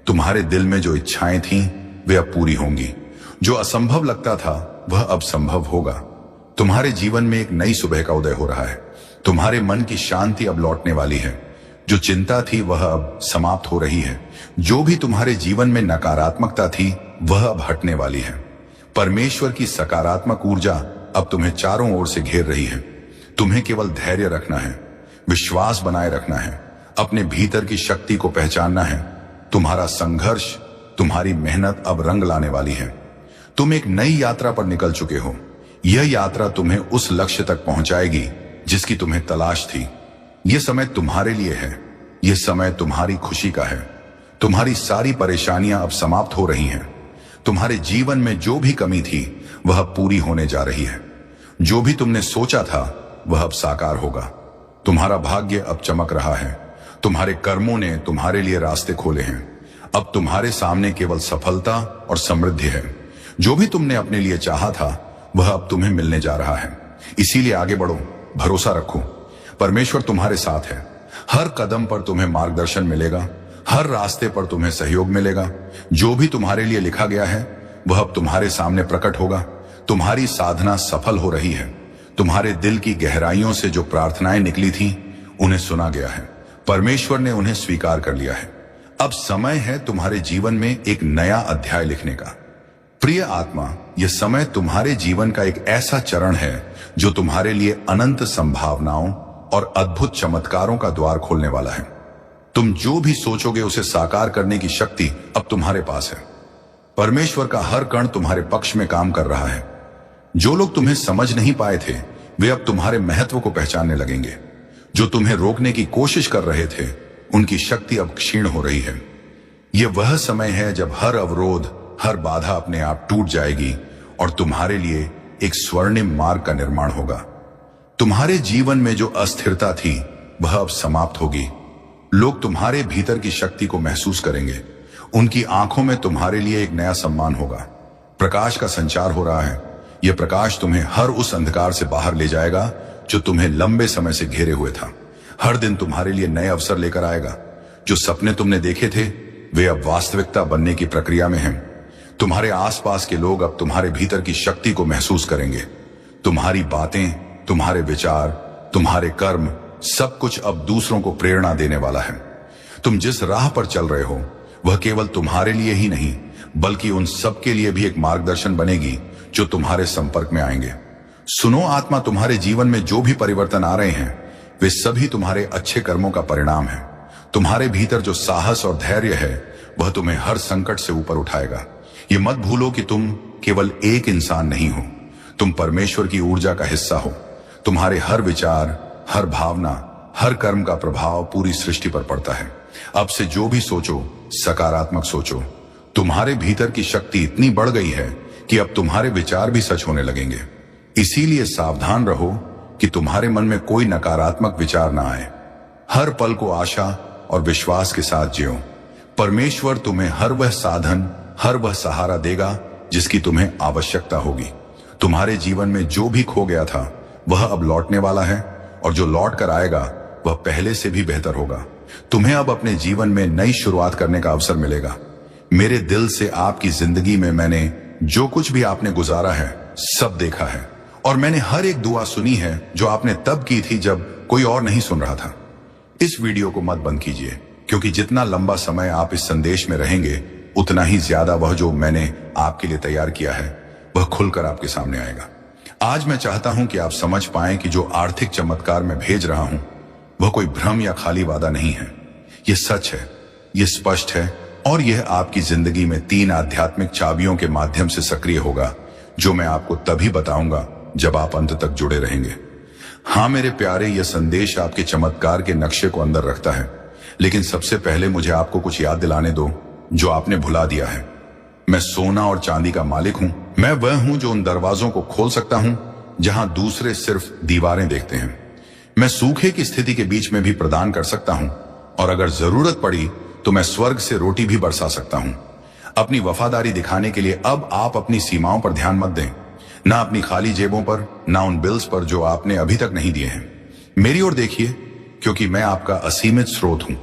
तुम्हारे दिल में जो इच्छाएं थीं वे अब पूरी होंगी। जो असंभव लगता था वह अब संभव होगा। तुम्हारे जीवन में एक नई सुबह का उदय हो रहा है। तुम्हारे मन की शांति अब लौटने वाली है। जो चिंता थी वह अब समाप्त हो रही है। जो भी तुम्हारे जीवन में नकारात्मकता थी वह अब हटने वाली है। परमेश्वर की सकारात्मक ऊर्जा अब तुम्हें चारों ओर से घेर रही है। तुम्हें केवल धैर्य रखना है, विश्वास बनाए रखना है, अपने भीतर की शक्ति को पहचानना है। तुम्हारा संघर्ष, तुम्हारी मेहनत अब रंग लाने वाली है। तुम एक नई यात्रा पर निकल चुके हो। यह यात्रा तुम्हें उस लक्ष्य तक पहुंचाएगी जिसकी तुम्हें तलाश थी। यह समय तुम्हारे लिए है। यह समय तुम्हारी खुशी का है। तुम्हारी सारी परेशानियां अब समाप्त हो रही हैं। तुम्हारे जीवन में जो भी कमी थी वह पूरी होने जा रही है। जो भी तुमने सोचा था वह अब साकार होगा। तुम्हारा भाग्य अब चमक रहा है। तुम्हारे कर्मों ने तुम्हारे लिए रास्ते खोले हैं। अब तुम्हारे सामने केवल सफलता और समृद्धि है। जो भी तुमने अपने लिए चाहा था वह अब तुम्हें मिलने जा रहा है। इसीलिए आगे बढ़ो, भरोसा रखो। परमेश्वर तुम्हारे साथ है। हर कदम पर तुम्हें मार्गदर्शन मिलेगा। हर रास्ते पर तुम्हें सहयोग मिलेगा। जो भी तुम्हारे लिए लिखा गया है वह अब तुम्हारे सामने प्रकट होगा। तुम्हारी साधना सफल हो रही है। तुम्हारे दिल की गहराइयों से जो प्रार्थनाएं निकली थीं उन्हें सुना गया है। परमेश्वर ने उन्हें स्वीकार कर लिया है। अब समय है तुम्हारे जीवन में एक नया अध्याय लिखने का। प्रिय आत्मा, यह समय तुम्हारे जीवन का एक ऐसा चरण है जो तुम्हारे लिए अनंत संभावनाओं और अद्भुत चमत्कारों का द्वार खोलने वाला है। तुम जो भी सोचोगे उसे साकार करने की शक्ति अब तुम्हारे पास है। परमेश्वर का हर कण तुम्हारे पक्ष में काम कर रहा है। जो लोग तुम्हें समझ नहीं पाए थे वे अब तुम्हारे महत्व को पहचानने लगेंगे। जो तुम्हें रोकने की कोशिश कर रहे थे उनकी शक्ति अब क्षीण हो रही है। यह वह समय है जब हर अवरोध, हर बाधा अपने आप टूट जाएगी और तुम्हारे लिए एक स्वर्णिम मार्ग का निर्माण होगा। तुम्हारे जीवन में जो अस्थिरता थी वह अब समाप्त होगी। लोग तुम्हारे भीतर की शक्ति को महसूस करेंगे। उनकी आंखों में तुम्हारे लिए एक नया सम्मान होगा। प्रकाश का संचार हो रहा है। यह प्रकाश तुम्हें हर उस अंधकार से बाहर ले जाएगा जो तुम्हें लंबे समय से घेरे हुए था। हर दिन तुम्हारे लिए नए अवसर लेकर आएगा। जो सपने तुमने देखे थे वे अब वास्तविकता बनने की प्रक्रिया में हैं। तुम्हारे आसपास के लोग अब तुम्हारे भीतर की शक्ति को महसूस करेंगे। तुम्हारी बातें, तुम्हारे विचार, तुम्हारे कर्म, सब कुछ अब दूसरों को प्रेरणा देने वाला है। तुम जिस राह पर चल रहे हो वह केवल तुम्हारे लिए ही नहीं बल्कि उन सब के लिए भी एक मार्गदर्शन बनेगी जो तुम्हारे संपर्क में आएंगे। सुनो आत्मा, तुम्हारे जीवन में जो भी परिवर्तन आ रहे हैं वे सभी तुम्हारे अच्छे कर्मों का परिणाम है। तुम्हारे भीतर जो साहस और धैर्य है वह तुम्हें हर संकट से ऊपर उठाएगा। ये मत भूलो कि तुम केवल एक इंसान नहीं हो, तुम परमेश्वर की ऊर्जा का हिस्सा हो। तुम्हारे हर विचार, हर भावना, हर कर्म का प्रभाव पूरी सृष्टि पर पड़ता है। अब से जो भी सोचो सकारात्मक सोचो। तुम्हारे भीतर की शक्ति इतनी बढ़ गई है कि अब तुम्हारे विचार भी सच होने लगेंगे। इसीलिए सावधान रहो कि तुम्हारे मन में कोई नकारात्मक विचार ना आए। हर पल को आशा और विश्वास के साथ जियो। परमेश्वर तुम्हें हर वह साधन, हर वह सहारा देगा जिसकी तुम्हें आवश्यकता होगी। तुम्हारे जीवन में जो भी खो गया था वह अब लौटने वाला है और जो लौट कर आएगा वह पहले से भी बेहतर होगा। तुम्हें अब अपने जीवन में नई शुरुआत करने का अवसर मिलेगा। मेरे दिल से आपकी जिंदगी में मैंने जो कुछ भी आपने गुजारा है सब देखा है और मैंने हर एक दुआ सुनी है जो आपने तब की थी जब कोई और नहीं सुन रहा था। इस वीडियो को मत बंद कीजिए, क्योंकि जितना लंबा समय आप इस संदेश में रहेंगे उतना ही ज्यादा वह जो मैंने आपके लिए तैयार किया है वह खुलकर आपके सामने आएगा। आज मैं चाहता हूं कि आप समझ पाएं कि जो आर्थिक चमत्कार मैं भेज रहा हूं वह कोई भ्रम या खाली वादा नहीं है। यह सच है, यह स्पष्ट है और यह आपकी जिंदगी में 3 आध्यात्मिक चाबियों के माध्यम से सक्रिय होगा जो मैं आपको तभी बताऊंगा जब आप अंत तक जुड़े रहेंगे। हाँ मेरे प्यारे, यह संदेश आपके चमत्कार के नक्शे को अंदर रखता है, लेकिन सबसे पहले मुझे आपको कुछ याद दिलाने दो जो आपने भुला दिया है। मैं सोना और चांदी का मालिक हूं। मैं वह हूं जो उन दरवाजों को खोल सकता हूं जहां दूसरे सिर्फ दीवारें देखते हैं। मैं सूखे की स्थिति के बीच में भी प्रदान कर सकता हूं और अगर जरूरत पड़ी तो मैं स्वर्ग से रोटी भी बरसा सकता हूं। अपनी वफादारी दिखाने के लिए अब आप अपनी सीमाओं पर ध्यान मत दें, ना अपनी खाली जेबों पर, ना उन बिल्स पर जो आपने अभी तक नहीं दिए हैं। मेरी ओर देखिए, क्योंकि मैं आपका असीमित स्रोत हूं।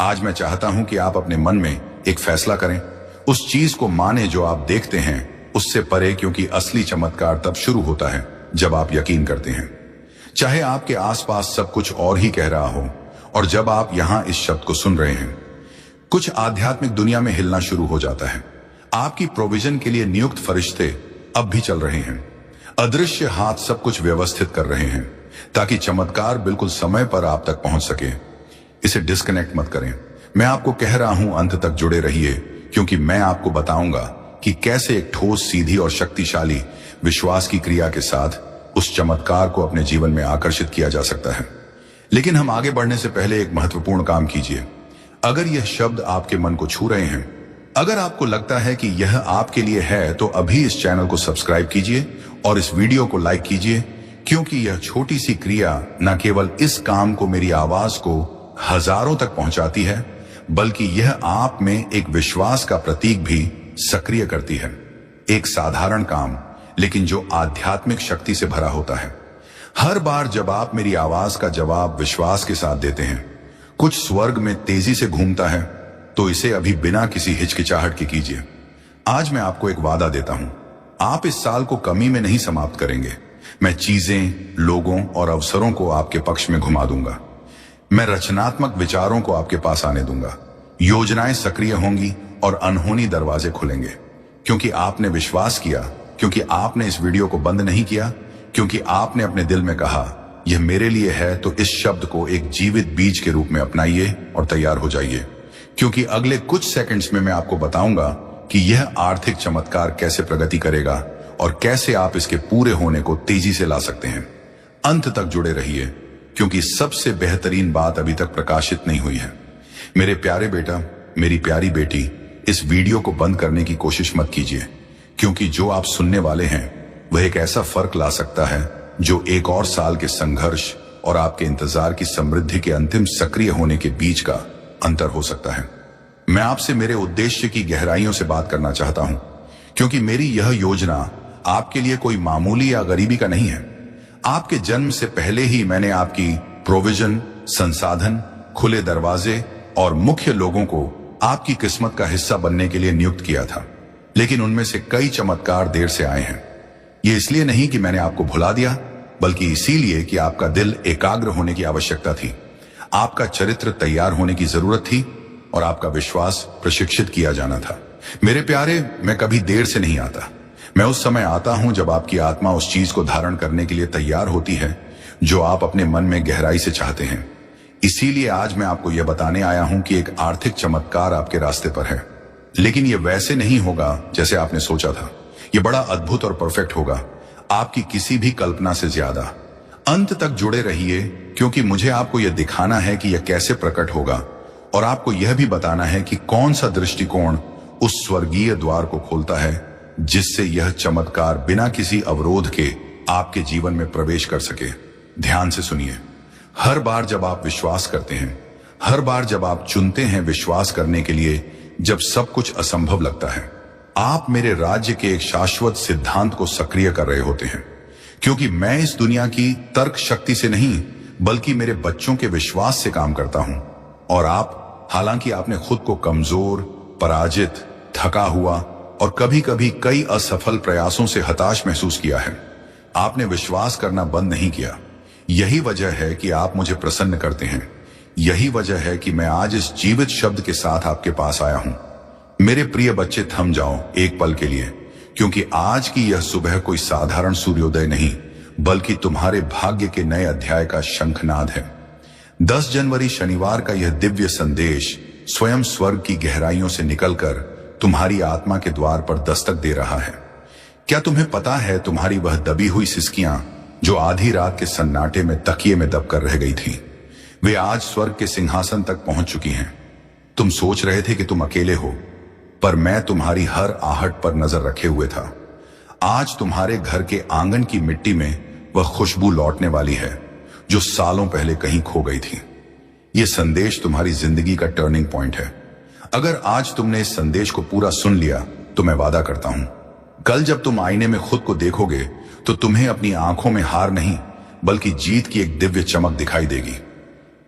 आज मैं चाहता हूं कि आप अपने मन में एक फैसला करें, उस चीज को माने जो आप देखते हैं, उससे परे, क्योंकि असली चमत्कार तब शुरू होता है जब आप यकीन करते हैं। चाहे आपके आसपास सब कुछ और ही कह रहा हो, और जब आप यहां इस शब्द को सुन रहे हैं, कुछ आध्यात्मिक दुनिया में हिलना शुरू हो जाता है। आपकी प्रोविजन के लिए नियुक्त फरिश्ते अब भी चल रहे हैं। अदृश्य हाथ सब कुछ व्यवस्थित कर रहे हैं ताकि चमत्कार बिल्कुल समय पर आप तक पहुंच सके। इसे डिस्कनेक्ट मत करें। मैं आपको कह रहा हूं, अंत तक जुड़े रहिए, क्योंकि मैं आपको बताऊंगा कि कैसे एक ठोस, सीधी और शक्तिशाली विश्वास की क्रिया के साथ उस चमत्कार को अपने जीवन में आकर्षित किया जा सकता है। लेकिन हम आगे बढ़ने से पहले एक महत्वपूर्ण काम कीजिए। अगर यह शब्द आपके मन को छू रहे हैं, अगर आपको लगता है कि यह आपके लिए है, तो अभी इस चैनल को सब्सक्राइब कीजिए और इस वीडियो को लाइक कीजिए, क्योंकि यह छोटी सी क्रिया न केवल इस काम को, मेरी आवाज को हजारों तक पहुंचाती है, बल्कि यह आप में एक विश्वास का प्रतीक भी सक्रिय करती है। एक साधारण काम, लेकिन जो आध्यात्मिक शक्ति से भरा होता है। हर बार जब आप मेरी आवाज का जवाब विश्वास के साथ देते हैं, कुछ स्वर्ग में तेजी से घूमता है। तो इसे अभी बिना किसी हिचकिचाहट के कीजिए। आज मैं आपको एक वादा देता हूं, आप इस साल को कमी में नहीं समाप्त करेंगे। मैं चीजें, लोगों और अवसरों को आपके पक्ष में घुमा दूंगा। मैं रचनात्मक विचारों को आपके पास आने दूंगा। योजनाएं सक्रिय होंगी और अनहोनी दरवाजे खुलेंगे, क्योंकि आपने विश्वास किया, क्योंकि आपने इस वीडियो को बंद नहीं किया, क्योंकि आपने अपने दिल में कहा यह मेरे लिए है। तो इस शब्द को एक जीवित बीज के रूप में अपनाइए और तैयार हो जाइए, क्योंकि अगले कुछ सेकंड्स में मैं आपको बताऊंगा कि यह आर्थिक चमत्कार कैसे प्रगति करेगा और कैसे आप इसके पूरे होने को तेजी से ला सकते हैं। अंत तक जुड़े रहिए, क्योंकि सबसे बेहतरीन बात अभी तक प्रकाशित नहीं हुई है। मेरे प्यारे बेटा, मेरी प्यारी बेटी, इस वीडियो को बंद करने की कोशिश मत कीजिए, क्योंकि जो आप सुनने वाले हैं वह एक ऐसा फर्क ला सकता है जो एक और साल के संघर्ष और आपके इंतजार की समृद्धि के अंतिम सक्रिय होने के बीच का अंतर हो सकता है। मैं आपसे मेरे उद्देश्य की गहराइयों से बात करना चाहता हूं, क्योंकि मेरी यह योजना आपके लिए कोई मामूली या गरीबी का नहीं है। आपके जन्म से पहले ही मैंने आपकी प्रोविजन, संसाधन, खुले दरवाजे और मुख्य लोगों को आपकी किस्मत का हिस्सा बनने के लिए नियुक्त किया था। लेकिन उनमें से कई चमत्कार देर से आए हैं। ये इसलिए नहीं कि मैंने आपको भुला दिया, बल्कि इसीलिए कि आपका दिल एकाग्र होने की आवश्यकता थी, आपका चरित्र तैयार होने की जरूरत थी और आपका विश्वास प्रशिक्षित किया जाना था। मेरे प्यारे, मैं कभी देर से नहीं आता। मैं उस समय आता हूं जब आपकी आत्मा उस चीज को धारण करने के लिए तैयार होती है जो आप अपने मन में गहराई से चाहते हैं। इसीलिए आज मैं आपको यह बताने आया हूं कि एक आर्थिक चमत्कार आपके रास्ते पर है। लेकिन यह वैसे नहीं होगा जैसे आपने सोचा था। यह बड़ा अद्भुत और परफेक्ट होगा, आपकी किसी भी कल्पना से ज्यादा। अंत तक जुड़े रहिए, क्योंकि मुझे आपको यह दिखाना है कि यह कैसे प्रकट होगा, और आपको यह भी बताना है कि कौन सा दृष्टिकोण उस स्वर्गीय द्वार को खोलता है जिससे यह चमत्कार बिना किसी अवरोध के आपके जीवन में प्रवेश कर सके। ध्यान से सुनिए। हर बार जब आप विश्वास करते हैं, हर बार जब आप चुनते हैं विश्वास करने के लिए, जब सब कुछ असंभव लगता है, आप मेरे राज्य के एक शाश्वत सिद्धांत को सक्रिय कर रहे होते हैं। क्योंकि मैं इस दुनिया की तर्क शक्ति से नहीं, बल्कि मेरे बच्चों के विश्वास से काम करता हूं। और आप, हालांकि आपने खुद को कमजोर, पराजित, थका हुआ और कभी कभी कई असफल प्रयासों से हताश महसूस किया है, आपने विश्वास करना बंद नहीं किया। यही वजह है कि आप मुझे प्रसन्न करते हैं। यही वजह है कि मैं आज इस जीवित शब्द के साथ आपके पास आया हूं। मेरे प्रिय बच्चे, थम जाओ एक पल के लिए, क्योंकि आज की यह सुबह कोई साधारण सूर्योदय नहीं, बल्कि तुम्हारे भाग्य के नए अध्याय का शंखनाद है। 10 जनवरी शनिवार का यह दिव्य संदेश स्वयं स्वर्ग की गहराइयों से निकलकर तुम्हारी आत्मा के द्वार पर दस्तक दे रहा है। क्या तुम्हें पता है, तुम्हारी वह दबी हुई सिसकियां जो आधी रात के सन्नाटे में तकिए में दबकर रह गई थी, वे आज स्वर्ग के सिंहासन तक पहुंच चुकी हैं। तुम सोच रहे थे कि तुम अकेले हो, पर मैं तुम्हारी हर आहट पर नजर रखे हुए था। आज तुम्हारे घर के आंगन की मिट्टी में वह खुशबू लौटने वाली है जो सालों पहले कहीं खो गई थी। यह संदेश तुम्हारी जिंदगी का टर्निंग पॉइंट है। अगर आज तुमने इस संदेश को पूरा सुन लिया, तो मैं वादा करता हूं, कल जब तुम आईने में खुद को देखोगे तो तुम्हें अपनी आंखों में हार नहीं, बल्कि जीत की एक दिव्य चमक दिखाई देगी।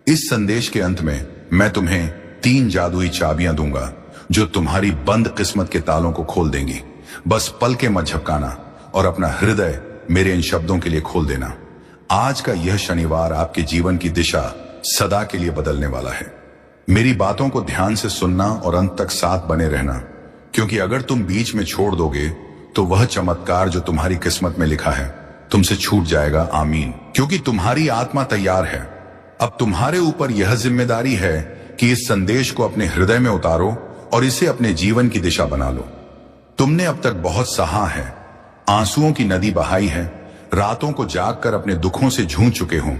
इस संदेश के अंत में मैं तुम्हें 3 जादुई चाबियां दूंगा जो तुम्हारी बंद किस्मत के तालों को खोल देंगी। बस पल के मत झपकाना और अपना हृदय मेरे इन शब्दों के लिए खोल देना। आज का यह शनिवार आपके जीवन की दिशा सदा के लिए बदलने वाला है। मेरी बातों को ध्यान से सुनना और अंत तक साथ बने रहना, क्योंकि अगर तुम बीच में छोड़ दोगे तो वह चमत्कार जो तुम्हारी किस्मत में लिखा है तुमसे छूट जाएगा। आमीन। क्योंकि तुम्हारी आत्मा तैयार है। अब तुम्हारे ऊपर यह जिम्मेदारी है कि इस संदेश को अपने हृदय में उतारो और इसे अपने जीवन की दिशा बना लो। तुमने अब तक बहुत सहा है, आंसुओं की नदी बहाई है, रातों को जागकर अपने दुखों से जूझ चुके हो,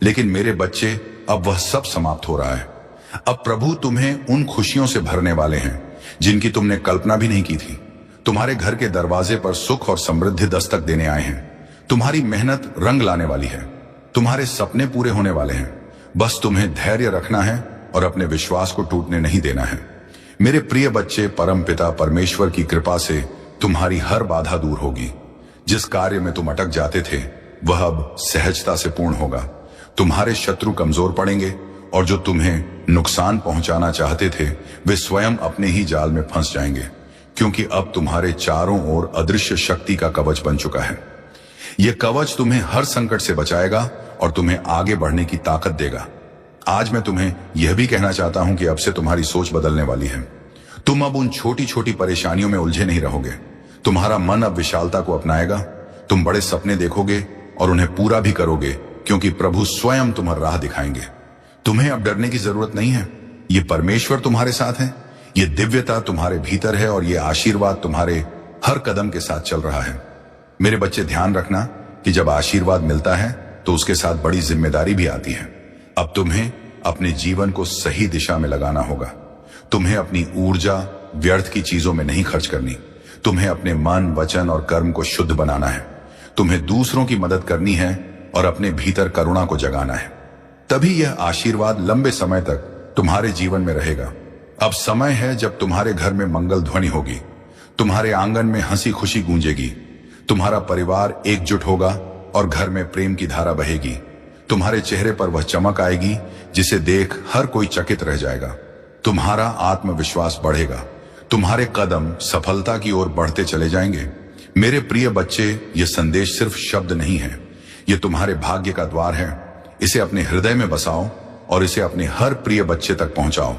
लेकिन मेरे बच्चे अब वह सब समाप्त हो रहा है। अब प्रभु तुम्हें उन खुशियों से भरने वाले हैं जिनकी तुमने कल्पना भी नहीं की थी। तुम्हारे घर के दरवाजे पर सुख और समृद्धि दस्तक देने आए हैं। तुम्हारी मेहनत रंग लाने वाली है। तुम्हारे सपने पूरे होने वाले हैं। बस तुम्हें धैर्य रखना है और अपने विश्वास को टूटने नहीं देना है। मेरे प्रिय बच्चे, परमपिता परमेश्वर की कृपा से तुम्हारी हर बाधा दूर होगी। जिस कार्य में तुम अटक जाते थे वह अब सहजता से पूर्ण होगा। तुम्हारे शत्रु कमजोर पड़ेंगे और जो तुम्हें नुकसान पहुंचाना चाहते थे वे स्वयं अपने ही जाल में फंस जाएंगे, क्योंकि अब तुम्हारे चारों ओर अदृश्य शक्ति का कवच बन चुका है। यह कवच तुम्हें हर संकट से बचाएगा और तुम्हें आगे बढ़ने की ताकत देगा। आज मैं तुम्हें यह भी कहना चाहता हूं कि अब से तुम्हारी सोच बदलने वाली है। तुम अब उन छोटी छोटी परेशानियों में उलझे नहीं रहोगे। तुम्हारा मन अब विशालता को अपनाएगा। तुम बड़े सपने देखोगे और उन्हें पूरा भी करोगे, क्योंकि प्रभु स्वयं तुम्हें राह दिखाएंगे। तुम्हें अब डरने की जरूरत नहीं है। ये परमेश्वर तुम्हारे साथ है, ये दिव्यता तुम्हारे भीतर है और ये आशीर्वाद तुम्हारे हर कदम के साथ चल रहा है। मेरे बच्चे, ध्यान रखना कि जब आशीर्वाद मिलता है तो उसके साथ बड़ी जिम्मेदारी भी आती है। अब तुम्हें अपने जीवन को सही दिशा में लगाना होगा। तुम्हें अपनी ऊर्जा व्यर्थ की चीजों में नहीं खर्च करनी। तुम्हें अपने मन, वचन और कर्म को शुद्ध बनाना है। तुम्हें दूसरों की मदद करनी है और अपने भीतर करुणा को जगाना है। तभी यह आशीर्वाद लंबे समय तक तुम्हारे जीवन में रहेगा। अब समय है जब तुम्हारे घर में मंगल ध्वनि होगी। तुम्हारे आंगन में हंसी खुशी गूंजेगी। तुम्हारा परिवार एकजुट होगा और घर में प्रेम की धारा बहेगी। तुम्हारे चेहरे पर वह चमक आएगी जिसे देख हर कोई चकित रह जाएगा। तुम्हारा आत्मविश्वास बढ़ेगा। तुम्हारे कदम सफलता की ओर बढ़ते चले जाएंगे। मेरे प्रिय बच्चे, यह संदेश सिर्फ शब्द नहीं है, यह तुम्हारे भाग्य का द्वार है। इसे अपने हृदय में बसाओ और इसे अपने हर प्रिय बच्चे तक पहुंचाओ।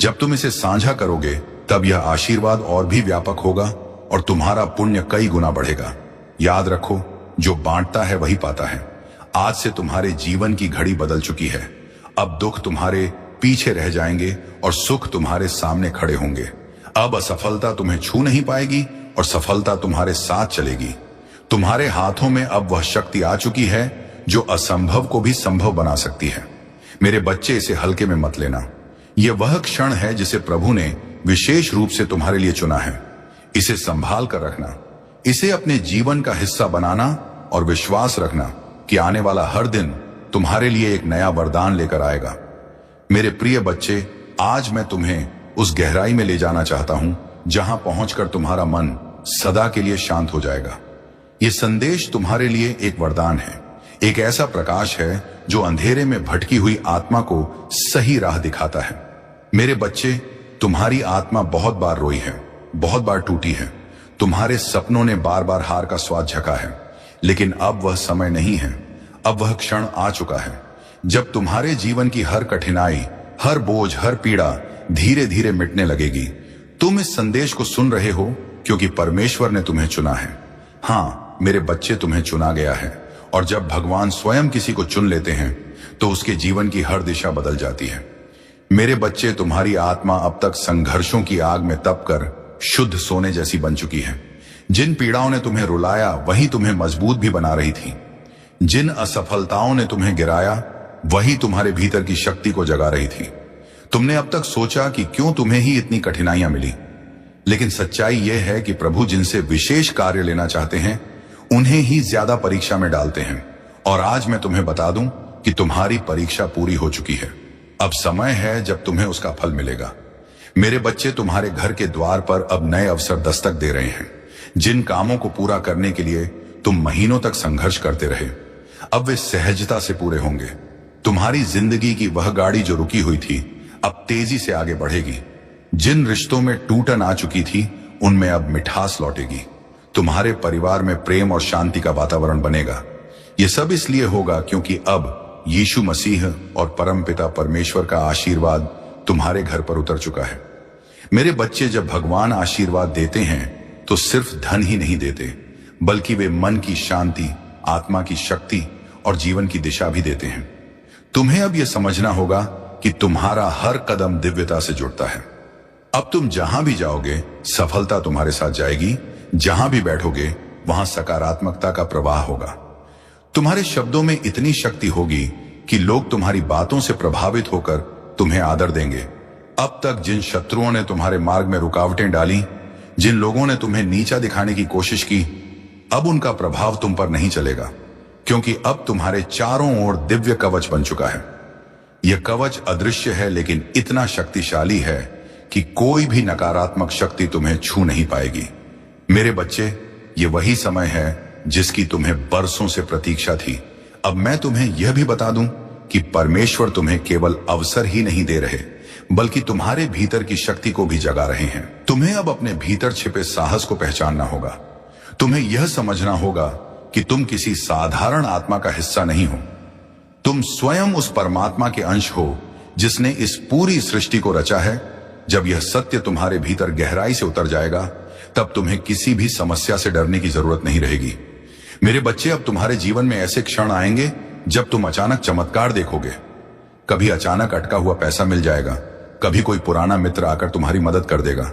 जब तुम इसे साझा करोगे तब यह आशीर्वाद और भी व्यापक होगा और तुम्हारा पुण्य कई गुना बढ़ेगा। याद रखो, जो बांटता है वही पाता है। आज से तुम्हारे जीवन की घड़ी बदल चुकी है। अब दुख तुम्हारे पीछे रह जाएंगे और सुख तुम्हारे सामने खड़े होंगे। अब असफलता तुम्हें छू नहीं पाएगी और सफलता तुम्हारे साथ चलेगी। तुम्हारे हाथों में अब वह शक्ति आ चुकी है जो असंभव को भी संभव बना सकती है। मेरे बच्चे, इसे हल्के में मत लेना। यह वह क्षण है जिसे प्रभु ने विशेष रूप से तुम्हारे लिए चुना है। इसे संभाल कर रखना, इसे अपने जीवन का हिस्सा बनाना और विश्वास रखना कि आने वाला हर दिन तुम्हारे लिए एक नया वरदान लेकर आएगा। मेरे प्रिय बच्चे, आज मैं तुम्हें उस गहराई में ले जाना चाहता हूं जहां पहुंचकर तुम्हारा मन सदा के लिए शांत हो जाएगा। यह संदेश तुम्हारे लिए एक वरदान है, एक ऐसा प्रकाश है जो अंधेरे में भटकी हुई आत्मा को सही राह दिखाता है। मेरे बच्चे, तुम्हारी आत्मा बहुत बार रोई है, बहुत बार टूटी है। तुम्हारे सपनों ने बार बार हार का स्वाद झका है, लेकिन अब वह समय नहीं है। अब वह क्षण आ चुका है जब तुम्हारे जीवन की हर कठिनाई, हर बोझ, हर पीड़ा धीरे धीरे मिटने लगेगी। तुम इस संदेश को सुन रहे हो क्योंकि परमेश्वर ने तुम्हें चुना है। हाँ मेरे बच्चे, तुम्हें चुना गया है और जब भगवान स्वयं किसी को चुन लेते हैं तो उसके जीवन की हर दिशा बदल जाती है। मेरे बच्चे, तुम्हारी आत्मा अब तक संघर्षों की आग में तप कर शुद्ध सोने जैसी बन चुकी है। जिन पीड़ाओं ने तुम्हें रुलाया वही तुम्हें मजबूत भी बना रही थी। जिन असफलताओं ने तुम्हें गिराया वही तुम्हारे भीतर की शक्ति को जगा रही थी। तुमने अब तक सोचा कि क्यों तुम्हें ही इतनी कठिनाइयां मिली, लेकिन सच्चाई यह है कि प्रभु जिनसे विशेष कार्य लेना चाहते हैं उन्हें ही ज्यादा परीक्षा में डालते हैं। और आज मैं तुम्हें बता दूं कि तुम्हारी परीक्षा पूरी हो चुकी है। अब समय है जब तुम्हें उसका फल मिलेगा। मेरे बच्चे, तुम्हारे घर के द्वार पर अब नए अवसर दस्तक दे रहे हैं। जिन कामों को पूरा करने के लिए तुम महीनों तक संघर्ष करते रहे, अब वे सहजता से पूरे होंगे। तुम्हारी जिंदगी की वह गाड़ी जो रुकी हुई थी अब तेजी से आगे बढ़ेगी। जिन रिश्तों में टूटन आ चुकी थी उनमें अब मिठास लौटेगी। तुम्हारे परिवार में प्रेम और शांति का वातावरण बनेगा। यह सब इसलिए होगा क्योंकि अब यीशु मसीह और परमपिता परमेश्वर का आशीर्वाद तुम्हारे घर पर उतर चुका है। मेरे बच्चे, जब भगवान आशीर्वाद देते हैं तो सिर्फ धन ही नहीं देते, बल्कि वे मन की शांति, आत्मा की शक्ति और जीवन की दिशा भी देते हैं। तुम्हें अब यह समझना होगा कि तुम्हारा हर कदम दिव्यता से जुड़ता है। अब तुम जहां भी जाओगे, सफलता तुम्हारे साथ जाएगी। जहां भी बैठोगे, वहां सकारात्मकता का प्रवाह होगा। तुम्हारे शब्दों में इतनी शक्ति होगी कि लोग तुम्हारी बातों से प्रभावित होकर तुम्हें आदर देंगे। अब तक जिन शत्रुओं ने तुम्हारे मार्ग में रुकावटें डाली, जिन लोगों ने तुम्हें नीचा दिखाने की कोशिश की, अब उनका प्रभाव तुम पर नहीं चलेगा, क्योंकि अब तुम्हारे चारों ओर दिव्य कवच बन चुका है। यह कवच अदृश्य है, लेकिन इतना शक्तिशाली है कि कोई भी नकारात्मक शक्ति तुम्हें छू नहीं पाएगी। मेरे बच्चे, ये वही समय है जिसकी तुम्हें बरसों से प्रतीक्षा थी। अब मैं तुम्हें यह भी बता दूं कि परमेश्वर तुम्हें केवल अवसर ही नहीं दे रहे, बल्कि तुम्हारे भीतर की शक्ति को भी जगा रहे हैं। तुम्हें अब अपने भीतर छिपे साहस को पहचानना होगा। तुम्हें यह समझना होगा कि तुम किसी साधारण आत्मा का हिस्सा नहीं हो। तुम स्वयं उस परमात्मा के अंश हो जिसने इस पूरी सृष्टि को रचा है। जब यह सत्य तुम्हारे भीतर गहराई से उतर जाएगा, तब तुम्हें किसी भी समस्या से डरने की जरूरत नहीं रहेगी। मेरे बच्चे, अब तुम्हारे जीवन में ऐसे क्षण आएंगे जब तुम अचानक चमत्कार देखोगे। कभी अचानक अटका हुआ पैसा मिल जाएगा, कभी कोई पुराना मित्र आकर तुम्हारी मदद कर देगा,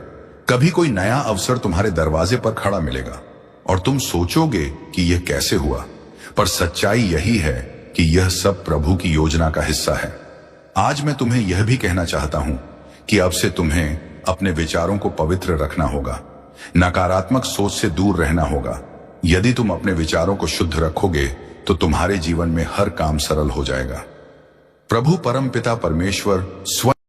कभी कोई नया अवसर तुम्हारे दरवाजे पर खड़ा मिलेगा और तुम सोचोगे कि यह कैसे हुआ। पर सच्चाई यही है कि यह सब प्रभु की योजना का हिस्सा है। आज मैं तुम्हें यह भी कहना चाहता हूं कि अब से तुम्हें अपने विचारों को पवित्र रखना होगा, नकारात्मक सोच से दूर रहना होगा। यदि तुम अपने विचारों को शुद्ध रखोगे तो तुम्हारे जीवन में हर काम सरल हो जाएगा। प्रभु परमपिता परमेश्वर स्वयं